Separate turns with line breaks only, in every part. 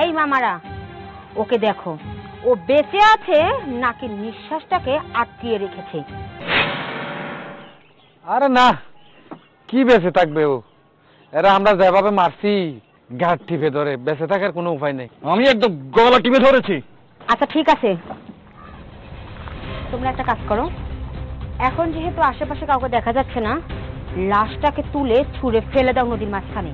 এই মামারা, ওকে দেখো, ও বেঁচে আছে নাকি নিঃশ্বাসটাকে আটকিয়ে রেখেছে।
আরে না, কি বেঁচে থাকবে ও? এরা আমরা যেভাবে মারছি গাঁট টিপে ধরে, বেঁচে থাকার কোনো উপায় নেই।
আমি একদম গলা টিপে ধরেছি।
আচ্ছা ঠিক আছে, তোমরা একটা কাজ করো, এখন যেহেতু আশেপাশে কাউকে দেখা যাচ্ছে না, লাশটাকে তুলে ছুঁড়ে ফেলে দাও নদীর মাঝখানে।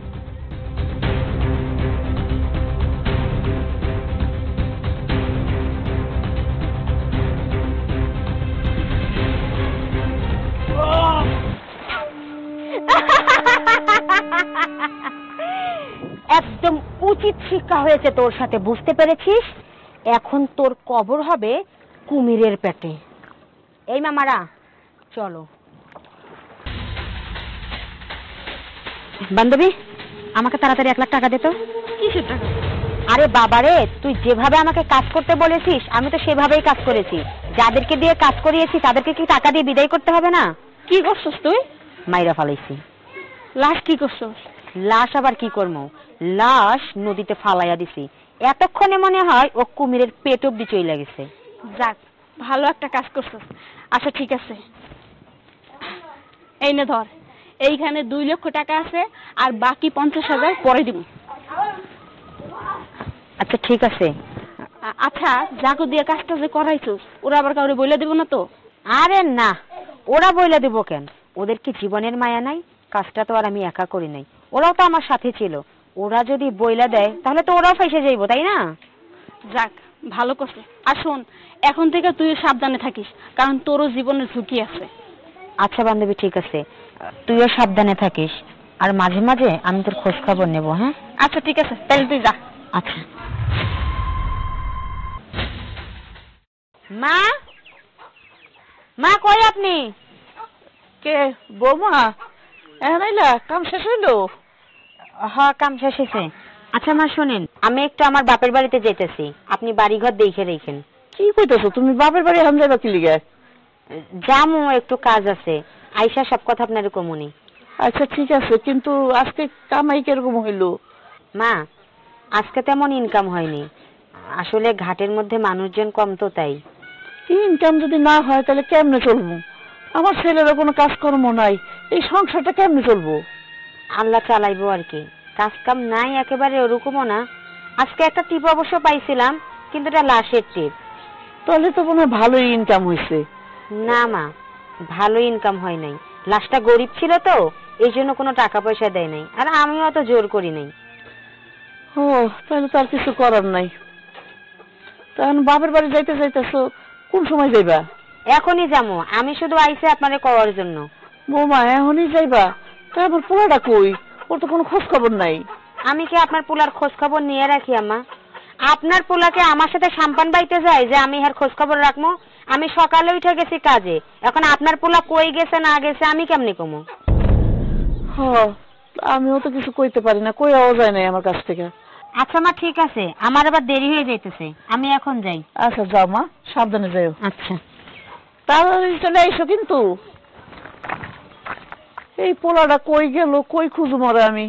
একদম উচিত শিক্ষা হয়েছে তোর সাথে, বুঝতে পেরেছিস? এখন তোর কবর হবে কুমিরের পেটে। এই মামারা চলো। বান্ধবী, আমাকে তাড়াতাড়ি 1 লাখ টাকা দে তো। কিসের টাকা? আরে বাবারে, তুই যেভাবে আমাকে কাজ করতে বলেছিস আমি তো সেভাবেই কাজ করেছি। যাদেরকে দিয়ে কাজ করিয়েছি তাদেরকে কি টাকা দিয়ে বিদায় করতে হবে না?
কি করছস তুই?
মাইরা ফালাইছি।
লাশ কি করছস?
লাশ আবার কি করবো, লাশ নদীতে ফালাইয়া দিছি। এতক্ষণে মনে হয় ও কুমিরের পেট অব্দি চলে গেছে।
যাক, ভালো একটা কাজ করছস। আচ্ছা ঠিক আছে, এই নে ধর, এইখানে 2 লক্ষ টাকা আছে, আর বাকি 50,000 পরে দিব।
আচ্ছা ঠিক আছে।
আচ্ছা, যাকে দিয়ে কাজটা যে করাইছস ওরা আবার কাউরে বলে দিব না তো?
আরে না, ওরা বইলা দিব কেন? ওদের কি জীবনের মায়া নাই? কাজটা তো আর আমি একা করি নাই, ওরাও তো আমার সাথে ছিল। ওরা যদি বইলা দেয় তাহলে তো ওরাও ফাইসে যাইবো, তাই না?
যাক, ভালো করছিস। আর শোন, এখন থেকে তুই সাবধানে থাকিস, কারণ তোরও জীবনের ঝুঁকি আছে।
আচ্ছা বান্ধবী ঠিক আছে, তুইও সাবধানে থাকিস, আর মাঝে মাঝে আমি তোর খোঁজ খবর নেবো। হ্যাঁ
আচ্ছা ঠিক আছে, তাহলে তুই যা।
আচ্ছা। মা, মা কই আপনি?
কে বৌমা? এখন আইলা? কাম শেষ হইলো?
হ্যাঁ, কাম শেষ হয়েছে। আচ্ছা মা শোনেন, আমি একটু আমার বাপের বাড়িতে যেতেছি, আপনি বাড়িঘর দেখে রেখেন।
কি কইতেছো তুমি? বাপের বাড়ি এখন যাইবা কি লিগে?
যামু, একটু কাজ আছে, আইসা সব কথা আপনার কমুনি।
আচ্ছা ঠিক আছে, কিন্তু আজকে কামাই কিরকম হইলো?
মা, আজকে তেমন ইনকাম হয়নি, আসলে ঘাটের মধ্যে মানুষজন কম তো তাই।
ইনকাম যদি না হয় তাহলে কেমনে চলবো? আমার ছেলেরও কোনো কাজকর্ম নাই, এই সংসারটা কেমনে চলবো?
আল্লাহ চালাইবো আর কি, কাজ কাম নাই একেবারে ওরকমও না। আজকে একটা টিপ অবশ্য পাইছিলাম, কিন্তু এটা লাশের টিপ।
তাহলে তো মনে হয় ভালোই ইনকাম হয়েছে।
না মা, ভালো ইনকাম হয় নাই, লাশটা গরিব ছিল তো এই জন্য কোনো টাকা পয়সা দেয় নাই, আর আমিও অত জোর করি নাই।
ও, তাহলে তো আর কিছু করার নাই। তখন বাপের বাড়ি যাইতে চাইতেছো, কোন সময় যাইবা?
এখনই যাবো, আমি শুধু আইসে আপনারে কওয়ার জন্য।
বৌমা এখনই যাইবা? তারপর পোলাটা কই? ওর তো কোনো খোঁজ খবর নাই।
আমি কি আপনার পোলার খোঁজ খবর নিয়ে রাখি আম্মা? আপনার পোলাকে আমার সাথে সাম্পান বাইতে যায় যে আমি এর খোঁজ খবর রাখবো? আমি সকালে উঠে গেছি কাজে, এখন আপনার পোলা কই গেছে না গেছে আমি কেমনে কমো?
আমিও তো কিছু কইতে পারি না, কইয়াও যায় নাই আমার কাছ থেকে।
আচ্ছা মা ঠিক আছে, আমার আবার দেরি হয়ে যাইতেছে, আমি এখন যাই।
আচ্ছা যাও মা, সাবধানে যাও।
আচ্ছা।
তাড়াতাড়ি চলে আইসো কিন্তু। এই পোলাটা কই গেল, কই খুঁজো মরে আমি,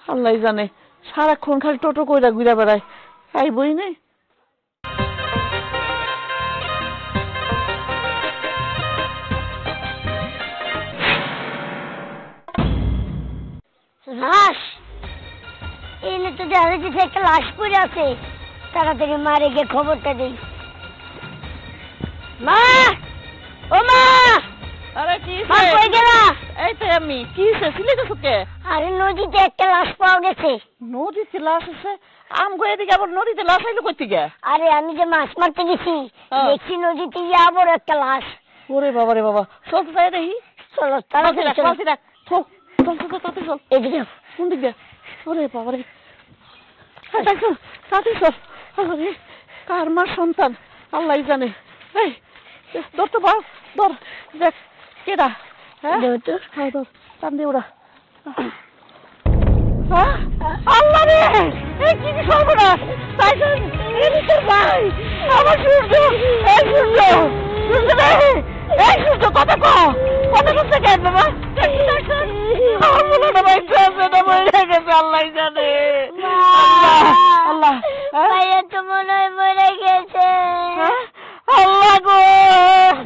আল্লাহ জানে। সারাক্ষণ খালি টোটো কইরা ঘুরা বেড়ায়, আইবই নাই।
লাশ এনে তো দেখা যাচ্ছে একটা লাশ পড়ে আছে, তাড়াতাড়ি মারে গিয়ে খবরটা দিই। মা, ও মা!
আরে কি
মা কই গেলা?
এই তো আমি। কি ছিলে তো কে?
আরে নদীতে একটা লাশ পাওয়া গেছে।
নদীতে লাশ আছে? আমগো এদিকে আবার নদীতে লাশ আইলো কই থেকে?
আরে আমি যে মাছ মারতে গেছি, দেখছি নদীতে ইয়া বড় একটা লাশ।
ওরে বাবা রে বাবা, চল তো যাই দেখি।
চলো তাড়াতাড়ি চলো।
চল তাড়াতাড়ি চল।
এদিকে
কোন দিক দিয়ে? ওরে বাবা রে, চল তাড়াতাড়ি চল। আরে কার মা সন্তান আল্লাহ জানে। এই ধর তো বাপ, ধর, দেখ কেডা? হ্যাঁ ধর, টান দিয়ে ওরা। আল্লাহ রে, এই কি সর্বনাশ! তাই তোর ভাই আমার সূর্য, এই সূর্য, সূর্য রে, এই সূর্য কথা কথা বলতে কেন বাবা? আমার মনে হয় ভাই আছে না, মরে গেছে আল্লাহ জানে। আল্লাহ আল্লাহ
ভাইয়া তো মনে হয় মরে গেছে।
আল্লাহ গো,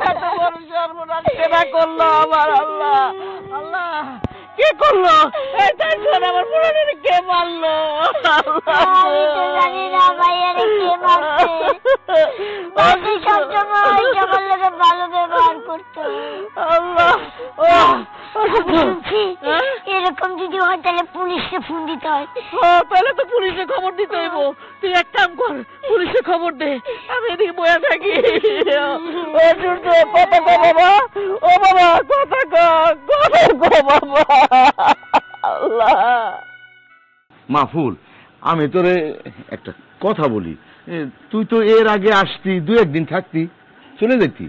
এত বড় সর্বনাশ কেনা করলো আমার আল্লাহ। আল্লাহ কে করলো? এই টাইসন আমার পুরানো কে মারলো?
আমি তো জানি না ভাইয়ারে কে মারছে। ভাবি সবসময় সবার লোকে ভালো ব্যবহার করতো।
আল্লাহ
শুনছি এরকম যদি হয় তাহলে পুলিশকে ফোন দিতে হয়।
তাহলে তো পুলিশে খবর দিতে হইব। তুই এক কাম কর, পুলিশে খবর দে, আমি এদিকে বয়ে থাকি। ও সূর্য, কথা কো বাবা, ও বাবা কথা কো বাবা। আল্লাহ
মাহফুল, আমি তোরে একটা কথা বলি। তুই তো এর আগে আসতি, 2-1 দিন থাকতি, চলে যেতি।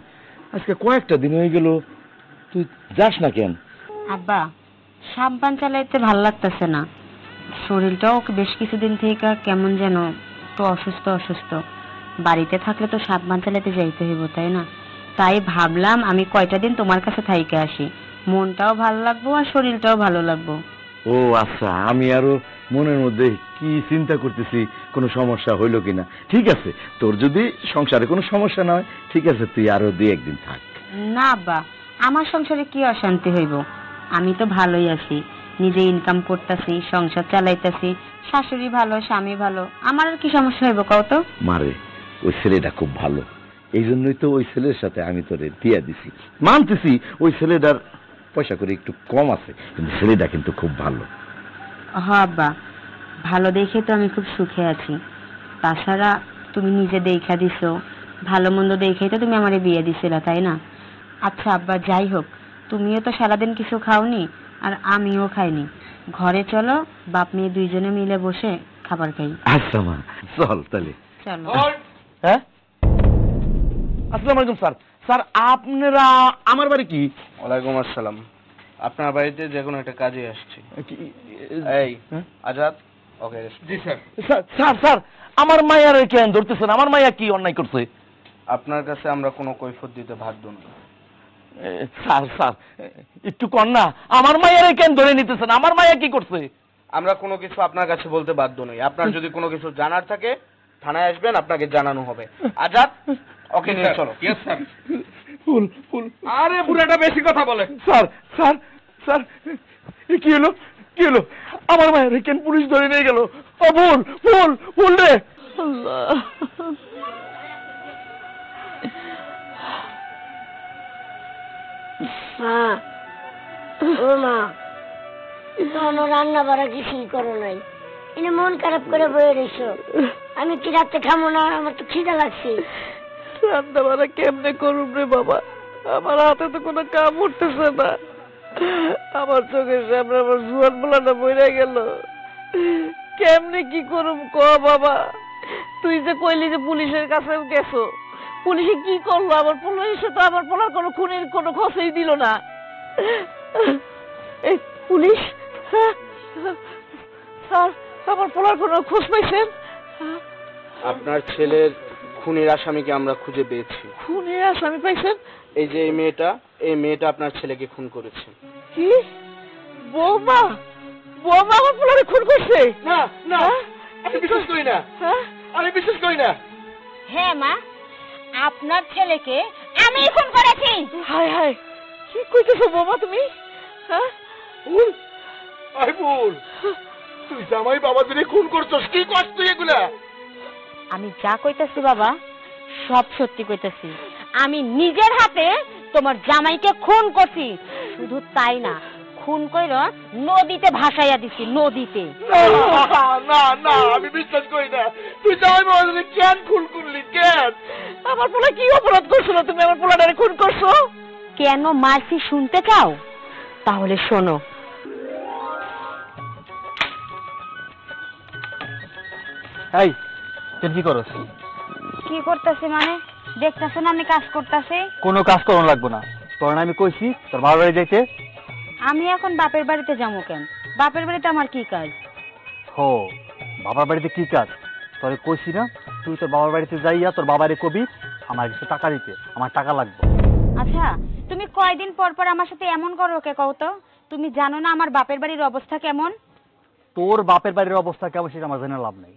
আজকে কয়েকটা দিন হয়ে গেল, তুই যাস না কেন?
আব্বা, সাবধান চালাইতে ভাল লাগতেছে না। শরীরটাও বেশ কিছুদিন থেকে কেমন যেন তো অসুস্থ। বাড়িতে থাকলে তো সাবধান চালাতে যাইতে হইব, তাই না? তাই ভাবলাম আমি কয়টা দিন তোমার কাছে থাইকে আসি, মনটাও ভালো লাগবো আর শরীরটাও ভালো লাগবো।
ও আচ্ছা, আমি আরো মনের মধ্যে কি চিন্তা করতেছি, কোনো সমস্যা হইলো কিনা। ঠিক আছে, তোর যদি সংসারে কোনো সমস্যা না হয়, ঠিক আছে, তুই আরো 2-1 দিন থাক।
না আব্বা, আমার সংসারে কি অশান্তি হইব? আমি তো ভালোই আছি, নিজে ইনকাম করতেছি, সংসার চালাইতেছি, শাশুড়ি ভালো, স্বামী ভালো, আমার আর কি সমস্যা হইব কও তো?
মারে, ওই ছেলেটা খুব ভালো, এই জন্যই তো ওই ছেলের সাথে আমি তোরে দিয়া দিছি। মানতেছি ওই ছেলেটার পয়সা করে একটু কম আছে, কিন্তু ছেলেটা কিন্তু খুব ভালো।
হ আব্বা, ভালো দেখে তো আমি খুব সুখে আছি। তাছাড়া তুমি নিজে দেখা দিছো, ভালো মন্দ দেখেই তো তুমি আমারে বিয়ে দিছিলা, তাই না? আচ্ছা আব্বা, যাই হোক, তুমিও তো সারাদিন কিছু খাওনি আর আমিও খাইনি। ঘরে চলো, বাপ মেয়ে দুইজনে মিলে বসে খাবার খাই।
আচ্ছা মা, চল তাহলে।
চলো।
হ্যাঁ, আসসালামু আলাইকুম স্যার। স্যার, আপনারা আমার বাড়ি কি?
ওয়ালাইকুম আসসালাম। আপনার বাড়িতে যে কোনো একটা কাজে আসছি। এই আজাদ, ওকে।
জি স্যার। স্যার স্যার, আমার মায়ের কেন ধরতেছেন? আমার মায়া কি অন্যায় করছে?
আপনার কাছে আমরা কোনো কৈফিয়ত দিতে বাধ্য নই।
স্যার স্যার, একটু কর না, আমার মায়ের কেন ধরে নিতেছেন? আমার মায়া কি করছে?
আমরা কোনো কিছু আপনার কাছে বলতে বাধ্য নই। আপনার যদি কোনো কিছু জানার থাকে থানায় আসবেন, আপনাকে জানানো হবে। আজাদ, ওকে নিয়ে চলো।
ফুল ফুল।
আরে বুড়াটা বেশি কথা বলে।
স্যার স্যার স্যার, কি হলো? কি হলো? আমার মায়ের কেন পুলিশ ধরে নিয়ে গেল? ও ফুল ফুল ফুল রে।
আল্লাহ
মা, ও মা, তখনও রান্না বাড়া কিছুই করো নাই, এনে মন খারাপ করে বয়ে রয়েছো। আমি কি রাতে খাবো না? আমার তো খিদা লাগছে।
রান্না বান্না কেমনে করুম রে বাবা, আমার হাতে তো কোনো কাম উঠতেছে না। আমার চোখের সামনে আমার জুয়ান পোলাটা মরে গেল, কেমনে কি করুম ক বাবা? তুই যে কইলি যে পুলিশের কাছে গেছো, পুলিশে কি করলো? আমার পুলিশে তো আমার পোলার কোনো খুনের কোনো খোঁজই দিল না। এই পুলিশ, স্যার, আমার পোলার কোনো খোঁজ পাইছেন?
আপনার ছেলের খুনের আসামিকে আমরা খুঁজে পেয়েছি।
খুনের আসামি পাইছেন?
এই যে এই মেয়েটা আপনার ছেলেকে খুন করেছে।
কি? বৌমা? বৌমা আমার পোলারে খুন করছে?
না না,
হ্যাঁ?
আমি বিশ্বাস করি না,
হ্যাঁ?
আমি বিশ্বাস করি না।
হ্যাঁ মা, আপনার ছেলেকে আমি খুন করেছি।
হায় হায়, কি কইতেছো বৌমা তুমি? হ্যাঁ?
ভুল, আই ভুল। তুই জামাই বাবা দিনে খুন করছস, কি করছ তুই এগুলা?
আমি যা কইতাছি বাবা, সব সত্যি কইতাছি। আমি নিজের হাতে তোমার জামাইকে খুন করছি। শুধু তাই না, খুন কইরা নদীতে ভাসাইয়া দিছি, নদীতে।
না না না, আমি বিশ্বাস করি না। তুই জামাই বাবা দিনে কেন খুন করলি? কেন?
আমার পোলা কি অপরাধ করছিল তুমি আমার পোলাটারে খুন করছো?
কেন মারছি শুনতে চাও? তাহলে শোনো।
এই, তুই কি করছ?
কি করতেছি মানে? দেখতেছ না আমি কাজ করতেছি।
কোনো কাজ করন লাগবো না, তোর না আমি কইছি তোর বাবার বাড়ি যাইতে।
আমি এখন বাপের বাড়িতে যাবো কেন? বাপের বাড়িতে আমার কি কাজ?
হো, বাবার বাড়িতে কি কাজ? তোরে কইছি না, তুই তোর বাবার বাড়িতে যাইয়া তোর বাবারে কবি আমার কিছু টাকা দিতে, আমার টাকা লাগবে।
আচ্ছা, তুমি কয়দিন পর পর আমার সাথে এমন করো কে কও তো? তুমি জানো না আমার বাপের বাড়ির অবস্থা কেমন?
তোর বাপের বাড়ির অবস্থা কেমন সেটা আমার জেনে লাভ নাই।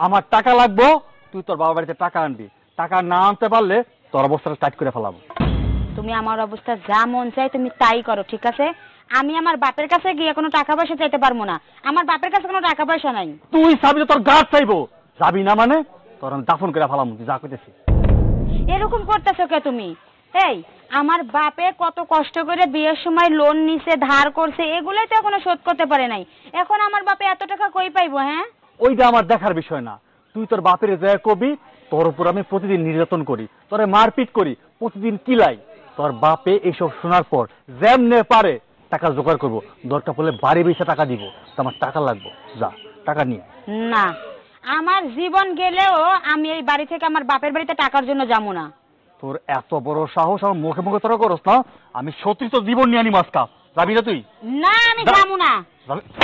আমার টাকা লাগবো, তুই তোর বাবার বাড়িতে টাকা আনবি। টাকা না আনতে পারলে তোর অবস্থাটা টাইট করে ফেলাবো।
তুমি আমার অবস্থা যা মন চাই তুমি তাই করো, ঠিক আছে? আমি আমার বাপের কাছে গিয়ে কোনো টাকা পয়সা চাইতে পারবো না। আমার বাপের কাছে কোনো টাকা পয়সা নাই।
তুই চাবি তো তোর গাছ চাইবো, যাবি না মানে তোর আমি দাফন করে ফেলাম। তুই যা কইতেছি।
এরকম করতেছো কে তুমি? এই আমার বাপে কত কষ্ট করে বিয়ের সময় লোন নিছে, ধার করছে, এগুলোই তো এখনো শোধ করতে পারে নাই। এখন আমার বাপে এত টাকা কই পাইবো? হ্যাঁ,
ওইটা আমার দেখার বিষয় না। তুই তোর বাপের যায় কবি তোর উপর আমি প্রতিদিন নির্যাতন করি, তোরে মারপিট করি, প্রতিদিন কিলাই। তোর বাপে এইসব শোনার পর যেমনে পারে টাকা জোগাড় করবো, দরকার পড়লে বাড়ি বেশি টাকা দিব। তো আমার টাকা লাগবে, যা টাকা নিয়ে।
না, আমার জীবন গেলেও আমি এই বাড়ি থেকে আমার বাপের বাড়িতে টাকার জন্য যাবো না।
তোর এত বড় সাহস আমার মুখে মুখে তোরা করস না? আমি সত্যি তোর জীবন নিয়ে আনি মাস্কা। যাবি না তুই?
না, আমি যাবো না।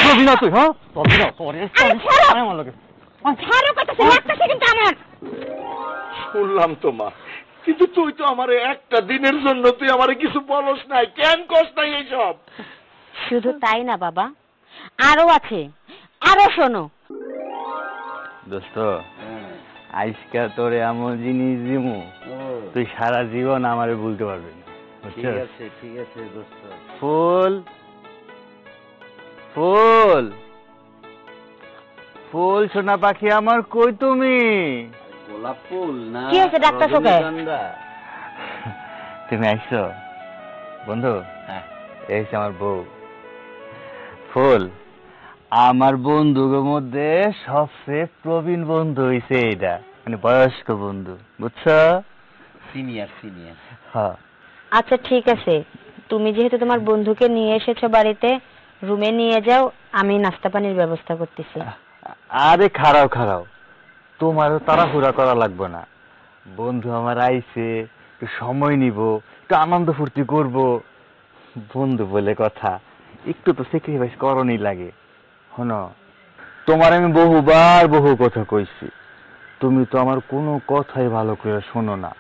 যাবি না তুই? হ্যাঁ, যাবি না? আমার লাগে
ছাড়ো কইতাছে, লাগতাছে কিন্তু আমার।
শুনলাম তো মা, কিন্তু তুই তো আমার একটা দিনের জন্য তুই আমারে কিছু বলস নাই, কেন কস নাই এইসব?
শুধু তাই না বাবা, আরো আছে, আরো শোনো।
দোস্ত, আজকে তোরে এমন জিনিস দিমু তুই সারা জীবন আমারে ভুলতে পারবি না।
ঠিক আছে দোস্ত।
ফুল ফুল ফুল সোনা পাখি আমার, কই তুমি?
গোলাপ ফুল না,
কি হয়েছে ডাক্তার কে?
তুমি আইছো বন্ধু? এই হচ্ছে আমার বউ ফুল। আমার বন্ধুর মধ্যে সবচেয়ে প্রবীণ বন্ধু হইছে এইটা, মানে বয়স্ক বন্ধু, বুঝছো?
সিনিয়র।
হ্যাঁ।
আচ্ছা ঠিক আছে, তুমি যেহেতু তোমার বন্ধুকে নিয়ে এসেছো বাড়িতে, রুমে নিয়ে যাও, আমি নাস্তা পানির ব্যবস্থা করতেছি।
আরে খারাও খারাও, তোমারও তাড়াহুড়া করা লাগবে না। বন্ধু আমার আইছে, একটু সময় নিব, একটু আনন্দ ফুর্তি করব। বন্ধু বলে কথা, একটু তো স্যাক্রিফাইস করণই লাগে। শোনো, তোমার আমি বহু কথা কইছি, তুমি তো আমার কোনো কথাই ভালো করে শোনো না।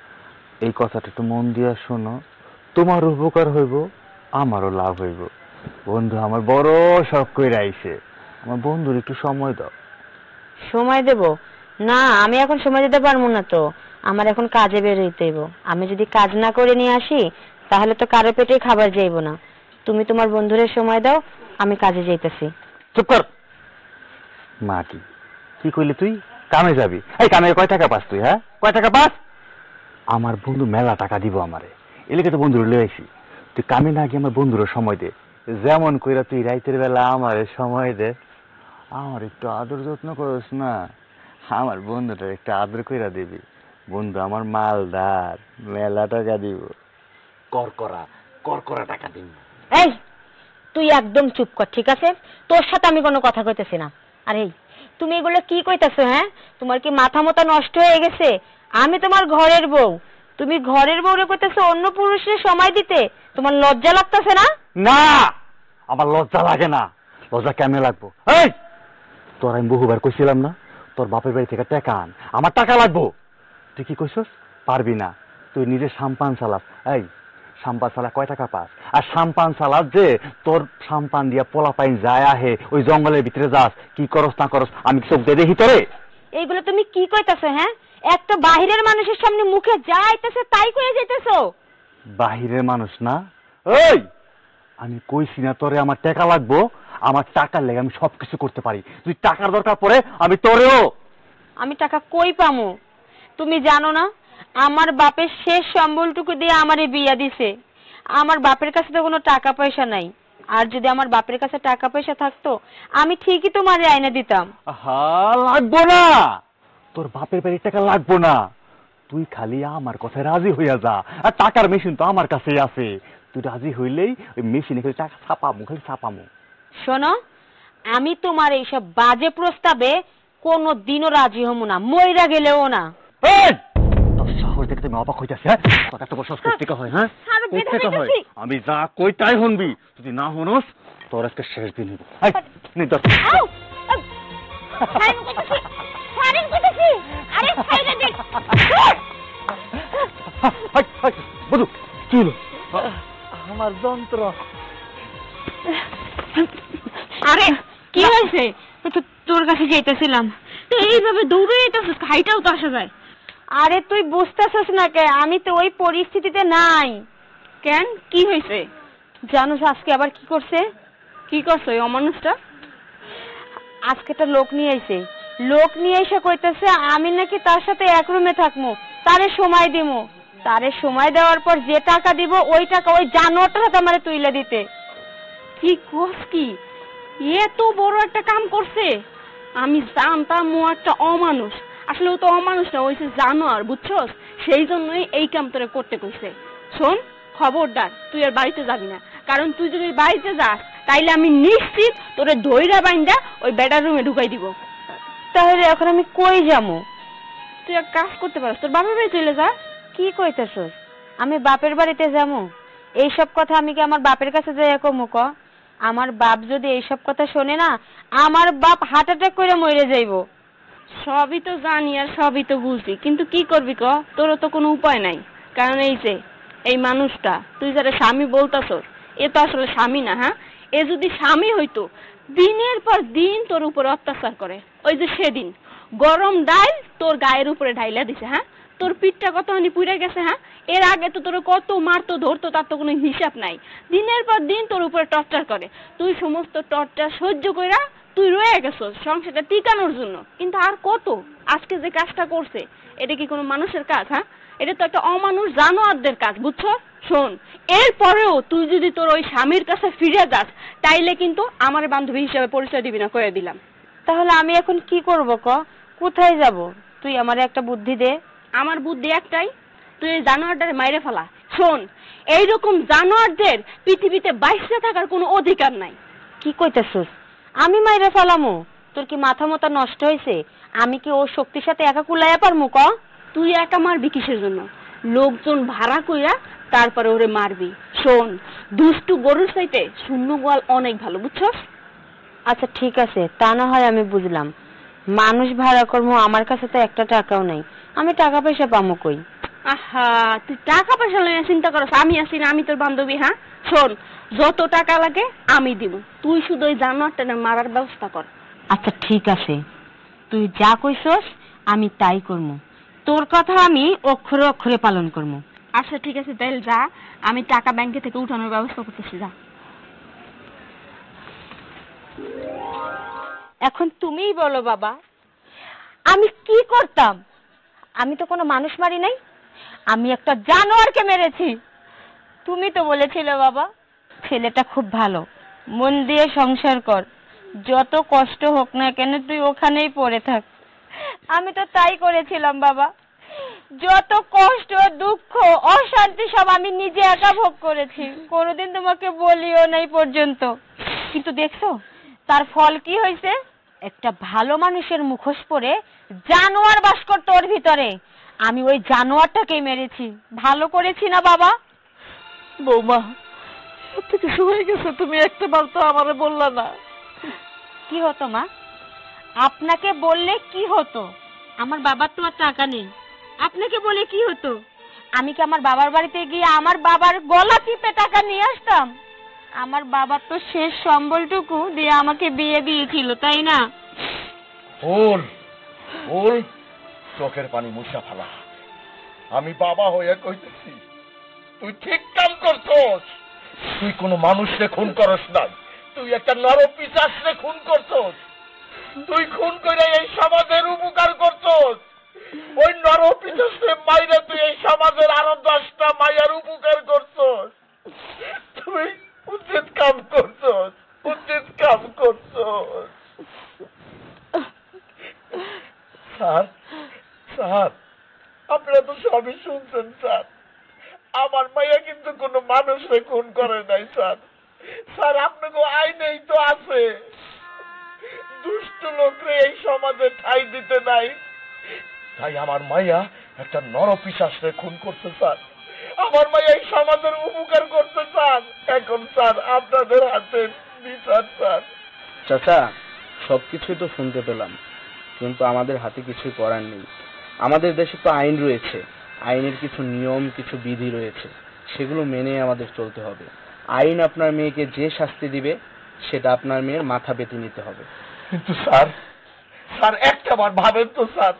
এই কথাটা একটু মন দিয়া শোনো, তোমার উপকার হইব, আমারও লাভ হইব। বন্ধু আমার বড় শখ কইরা আইছে, আমার বন্ধুর একটু সময় দাও।
সময় দেব না? আমি এখন সময় দিতে পারবো না তো, আমার এখন কাজে বের হইতে হইব। আমি যদি কাজ না করে নিয়ে আসি তাহলে তো কারো পেটে খাবার যাইব না। তুমি তোমার বন্ধুরে সময় দাও, আমি কাজে যাইতেছি।
চুপ কর মাটি, কি কইলি তুই? কামে যাবি? এই কামে কয় টাকা পাস তুই? হ্যাঁ, কয় টাকা পাস? আমার বন্ধু মেলা টাকা দিব আমারে, এলাকা তো বন্ধুরে লয়ে আইছি। তুই কামে না গিয়ে আমার বন্ধুরে সময় দে, যেমন কইরা তুই রাইতের বেলা আমারে সময় দে। আমার একটু আদর যত্ন করিস না, আমার বন্ধুটার একটু আদর কইরা দিবি। বন্ধু আমার মালদার, মেলা টাকা দিব।
কর টাকা দিন।
এই তুই একদম চুপ কর, ঠিক আছে? তোর সাথে আমি কোনো কথা কইতেছি না। আর এই তুমি এগুলো কি কইতাছো? হ্যাঁ, তোমার কি মাথা মতো নষ্ট হয়ে গেছে? আমি তোমার ঘরের বউ, তুমি ঘরের বউরে কইতাছো অন্য পুরুষের সময় দিতে? তোমার লজ্জা লাগতেছে না?
না, আমার লজ্জা লাগে না। লজ্জা কেমনে লাগবো? এই তোর আমি বহুবার কইছিলাম না তোর বাপের বাড়ি থেকে টাকা আন, আমার টাকা লাগবো। তুই কি কইছস? পারবি না, তুই নিজে সাম্পান চালাস। এই সাম্পান চালা কয় টাকা পাস? আর সাম্পান চালাস যে তোর সাম্পান দিয়া পোলা পাইন যায় আহে, ওই জঙ্গলের ভিতরে যাস, কি করস না করস আমি চোখ দিয়ে দেখি তোরে।
এইগুলো তুমি কি কইতাছো? হ্যাঁ, একটা বাহিরের মানুষের সামনে মুখে যা আইতাছে তাই কইয়া যাইতেছো।
বাহিরের মানুষ না? এই আমি কইছি না তোরে আমার টাকা লাগবো? আমার টাকার লেগে আমি সবকিছু করতে পারি। তুই টাকার দরকার পড়ে আমি তোরেও।
আমি টাকা কই পামু? তুমি জানো না আমার বাপের শেষ সম্বলটুকু দিয়ে আমারে বিয়া দিছে। আমার বাপের কাছে তো কোনো টাকা পয়সা নাই, আর যদি আমার বাপের কাছে টাকা পয়সা থাকতো আমি ঠিকই তোমারে আইনা দিতাম।
লাগবো না, তোর বাপের বাড়ির টাকা লাগবো না। তুই খালি আমার কথায় রাজি হইয়া যা, আর টাকার মেশিন তো আমার কাছেই আছে। তুই রাজি হইলেই ওই মেশিনে খালি টাকা ছাপামু, খালি ছাপামু।
শোনো, আমি তোমার এইসব বাজে প্রস্তাবে কোনো দিনও রাজি হব না, মইরা গেলেও না।
তোর সাহস দেখে তুমি অবাক হইতেছে। হ্যাঁ, কথা একটা বসস করতে হয়। হ্যাঁ, করতে হয়। আমি যা কই তাই শুনবি, যদি না শুনস তোর আজকে শেষ দিন হইব। বুঝু কি হলো? আমার যন্ত্র।
আরে কি হয়েছে? তোর কাছে যাইতেছিলাম,
তো এইভাবে দৌড়ে যেতেছিস, হাইটাও তো আসা যায়।
আরে তুই বুঝতেছিস না কে, আমি তো ওই পরিস্থিতিতে নাই।
কেন, কি হয়েছে?
জানোস আজকে আবার কি করছে?
কি করছো ওই অমানুষটা?
আজকে একটা লোক নিয়ে আইছে, লোক নিয়ে এসে কইতেছে আমি নাকি তার সাথে এক রুমে থাকবো, তারে সময় দিমু। তারে সময় দেওয়ার পর যে টাকা দিব ওই টাকা ওই জানোয়ারটার হাতে আমারে তুইলে দিতে।
কি কস কি? এত বড় একটা কাম করছে? আমি জানতাম ও একটা অমানুষ, আসলে ও তো অমানুষ না, ওই জানোয়ার, বুঝছস? সেই জন্যই এই কাম তোরে করতে কইছে। শোন, খবরদার তুই আর বাড়িতে যাবি না, কারণ তুই যদি বাড়িতে যাস তাইলে আমি নিশ্চিত তোরে ধইরা বাইন্দা ওই বেডার রুমে ঢুকাই দিব।
তাহলে এখন আমি কই যামু?
তুই এক কাজ করতে পারিস, তোর বাপের বাড়ি চলে যা।
কি কইতেছস? আমি বাপের বাড়িতে যামু? এইসব কথা আমি কি আমার বাপের কাছে যাইয়া কমু ক? আমার বাপ যদি এইসব কথা শোনে না, আমার বাপ হার্ট অ্যাটাক করে মরে যাইবো।
সবই তো জানি আর সবই তো বুঝি, কিন্তু কি করবি ক? তোরও তো কোনো উপায় নাই, কারণ এই যে এই মানুষটা তুই যারা স্বামী বলতাছস, এ তো আসলে স্বামী না। হ্যাঁ, এ যদি স্বামী হইতো দিনের পর দিন তোর উপরে অত্যাচার করে। ওই যে সেদিন গরম ডাল তোর গায়ের উপরে ঢাইলা দিছে। হ্যাঁ, তোর পিঠটা কতখানি পুড়ে গেছে। হ্যাঁ, এর আগে তো তোর কত মারতো ধরতো, তার তো কোনো হিসাব নাই। দিনের পর দিন তোর উপরে টর্চার করে, তুই সমস্ত টর্চার সহ্য কইরা তুই রয়ে গেছস সংসারটা টিকানোর জন্য। কিন্তু আর কত? আজকে যে কাজটা করছে এটা কি কোনো মানুষের কাজ? হ্যাঁ, এটা তো একটা অমানুষ জানোয়ারদের কাজ, বুঝছো? শোন, এরপরেও তুই যদি তোর ওই স্বামীর কাছে ফিরে যাস তাইলে কিন্তু আমার বান্ধবী হিসেবে পরিচয় দিবি না, কয়ে দিলাম।
তাহলে আমি এখন কি করব ক? কোথায় যাব? তুই আমারে একটা বুদ্ধি দে।
আমার বুদ্ধি একটাই, তুই এই জানোয়ারটারে মাইরে ফেলা। শোন, এইরকম জানোয়ারদের পৃথিবীতে বাইসে থাকার কোনো অধিকার নাই।
কি কইতেছস? আমি মাইরে ফেলামু? তোর কি মাথা মতো নষ্ট হয়েছে? আমি কি ওর শক্তির সাথে একা কুলাইয়া পারমু ক?
তুই একা মারবি কিসের জন্য? লোকজন ভাড়া কইরা তারপরে ওরে মারবি। শোন, দুষ্টু গরুর চাইতে শূন্য গোয়াল অনেক ভালো, বুঝছস?
আচ্ছা ঠিক আছে, তা না হয় আমি বুঝলাম। মানুষ ভাড়া করবো, আমার কাছে তো একটা টাকাও নাই, আমি টাকা পয়সা পামু কই?
আহা, তুই টাকা পয়সা লইয়া চিন্তা করস, আমি আছি না, আমি তোর বান্ধবী। হ্যাঁ, শোন, যত টাকা লাগে আমি দিব, তুই শুধু ওই জানোয়ারটা মারার ব্যবস্থা কর।
আচ্ছা ঠিক আছে, তুই যা কইছস আমি তাই করমু। তোর কথা আমি অক্ষরে অক্ষরে পালন করমু।
আচ্ছা ঠিক আছে, তাহলে যা, আমি টাকা ব্যাংকে থেকে উঠানোর ব্যবস্থা করতেছি, যা।
এখন তুমিই বলো বাবা, আমি কি করতাম? আমি তো কোনো মানুষ মারি নাই, আমি একটা জানোয়ারকে মেরেছি। তুমি তো বলেছিলে বাবা ছেলেটা খুব ভালো, মন দিয়ে সংসার কর, যত কষ্ট হোক না কেন তুই ওখানেই পড়ে থাক। আমি তো তাই করেছিলাম বাবা, যত কষ্ট দুঃখ অশান্তি সব আমি নিজে একা ভোগ করেছি, কোনোদিন তোমাকে বলিও নাই পর্যন্ত। কিন্তু দেখছো তার ফল কি হয়েছে? একটা ভালো মানুষের মুখোশ পরে জানোয়ার বাস করতো ওর ভিতরে, আমি ওই জানোয়ারটাকেই মেরেছি। ভালো করেছি না বাবা?
বৌমা, এত কিছু হয়ে গেছে, তুমি একটা বার তো আমারে বললা না।
কি হতো মা? আপনাকে বললে কি হতো? আমার বাবার তো আর টাকা নেই, আপনাকে বলে কি হতো? আমি কি আমার বাবার বাড়িতে গিয়ে আমার বাবার গলা টিপে টাকা নিয়ে আসতাম? আমার বাবার তো শেষ সম্বলটুকু দিয়ে আমাকে বিয়ে দিয়েছিল, তাই না?
ফুল, ফুল, চোখের পানি মুছা ফেলা। আমি বাবা হয়ে কইতেছি, তুই ঠিক কাম করছস। তুই কোনো মানুষকে খুন করস নাই, তুই একটা নরপিশাচকে খুন করছস। তুই খুন করে এই সমাজের উপকার করছস। ওই নরপিশাচকে মাইরে তুই এই সমাজের আরো 10টা মায়ের উপকার করছস। তুই উচিত কাম করছস, উচিত কাম করছস। স্যার, স্যার, আপনারা তো সবই শুনছেন স্যার। আমার মাইয়া কিন্তু কোনো মানুষকে খুন করে নাই স্যার। স্যার, আপনাকে আইনেই তো আছে, দুষ্ট লোকরে এই সমাজে ঠাঁই দিতে নাই, তাই আমার মাইয়া একটা নরপিশাচকে খুন করছে স্যার। আমার মাইয়া এই সমাজের উপকার করতে স্যার। এখন স্যার আপনাদের হাতে বিচার স্যার।
চাচা, সবকিছুই তো শুনতে পেলাম, কিন্তু আমাদের হাতে কিছুই করার নেই। আমাদের দেশে তো আইন রয়েছে, আইনের কিছু নিয়ম কিছু বিধি রয়েছে, সেগুলো মেনে আমাদের চলতে হবে। আইন আপনার মেয়েকে যে শাস্তি দিবে সেটা আপনার মেয়ের মাথা পেতে নিতে হবে।
কিন্তু স্যার, স্যার একটা বার ভাবেন তো স্যার,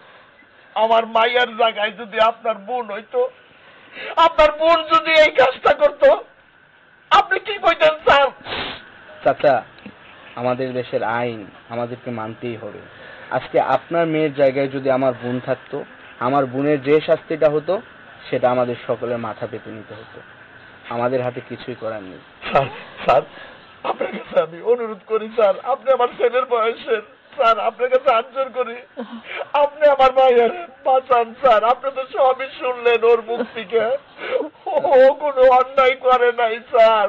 আমার মায়ের জায়গায় যদি আপনার বোন হইতো, আপনার বোন যদি এই কাজটা করতো, আপনি কি কইতেন স্যার?
চাচা, আমাদের দেশের আইন আমাদেরকে মানতেই হবে। আজকে আপনার মেয়ের জায়গায় যদি আমার বোন থাকতো, আমার বোনের যে শাস্তিটা হতো সেটা আমাদের সকলের মাথা পেতে নিতে হতো। আমাদের হাতে কিছুই করার নেই।
স্যার স্যার আপনার কাছে আমি অনুরোধ করি স্যার, আপনি আমার ছেলের বয়সের স্যার, আপনার কাছে আঞ্জর করি, আপনি আমার মায়ের বাঁচান স্যার। আপনি তো সবই শুনলেন ওর মুখ থেকে, ও কোনো অন্যায় করে নাই স্যার।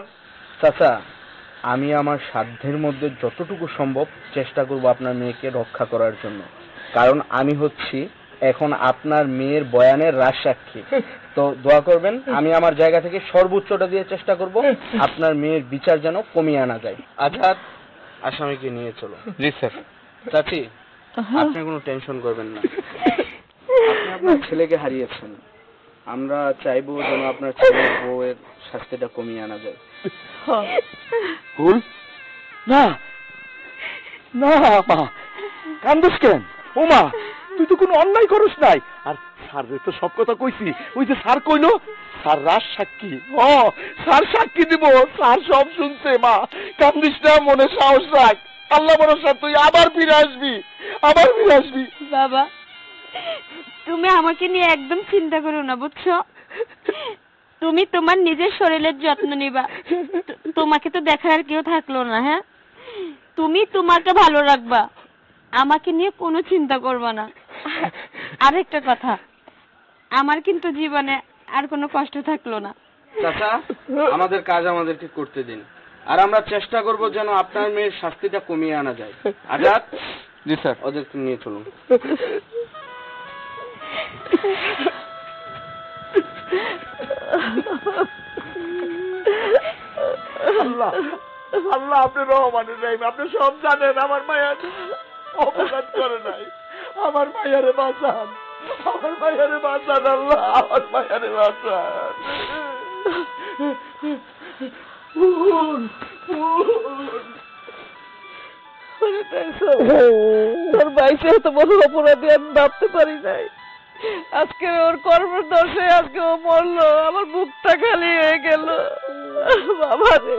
চাচা, আমি আমার সাধ্যের মধ্যে যতটুকু সম্ভব চেষ্টা করব আপনার মেয়েকে রক্ষা করার জন্য, কারণ আমি হচ্ছি এখন আপনার মেয়ের বয়ানের রাজসাক্ষী। তো দোয়া করবেন, আমি আমার জায়গা থেকে সর্বোচ্চটা দিয়ে চেষ্টা করব আপনার মেয়ের বিচার যেন কমিয়ে আনা যায়। আজাদ, আসামিকে নিয়ে চলো।
জি স্যার।
চাচি, আপনি কোনো টেনশন করবেন না, আপনি আপনার ছেলেকে হারিয়েছেন, আমরা চাইবো যেন আপনার ছেলের বউয়ের শাস্তিটা কমিয়ে আনা যায়।
ভুল না না মা, কান্দুস কেন? ও মা, তুই তো কোনো অন্যায় করিস নাই। আর স্যার তো সব কথা কইছি, ওই যে স্যার কইলো স্যার রাজ সাক্ষী, ও স্যার সাক্ষী দিব, স্যার সব শুনছে। মা কান্দিস না, মনে সাহস রাখ, আল্লাহ ভরসা, তুই আবার ফিরে আসবি, আবার ফিরে আসবি।
বাবা, তুমি আমাকে নিয়ে একদম চিন্তা করো না, বুঝছো? তুমি তোমার নিজের শরীরের যত্ন নিবা। তোমাকে তো দেখার আর কেউ থাকলো না। হ্যাঁ, তুমি তোমাকে ভালো রাখবা, আমাকে নিয়ে কোনো চিন্তা করবা না। আরেকটা কথা, আমার কিন্তু জীবনে আর কোনো কষ্ট থাকলো না।
চাচা, আমাদের কাজ আমাদেরকে করতে দিন, আর আমরা চেষ্টা করব যেন আপনার মেয়ের শাস্তিটা কমিয়ে আনা যায়। আজাদ।
জি স্যার।
ওদেরকে নিয়ে চলুন।
আল্লাহ আল্লাহ, আপনি রহমানের রহিম, আপনি সব জানেন। আমার মায়ের অপরাধ করে নাই, আমার মায়ের বাঁচান, আমার মায়ের বাঁচান আল্লাহ, আমার মায়ের বাঁচান।
তোর বাইসে এত বড় অপরাধী আমি ভাবতে পারি নাই। আজকে ওর কর্মের দোষে আজকে ও মরলো, আমার বুকটা খালি হয়ে গেল বাবা রে।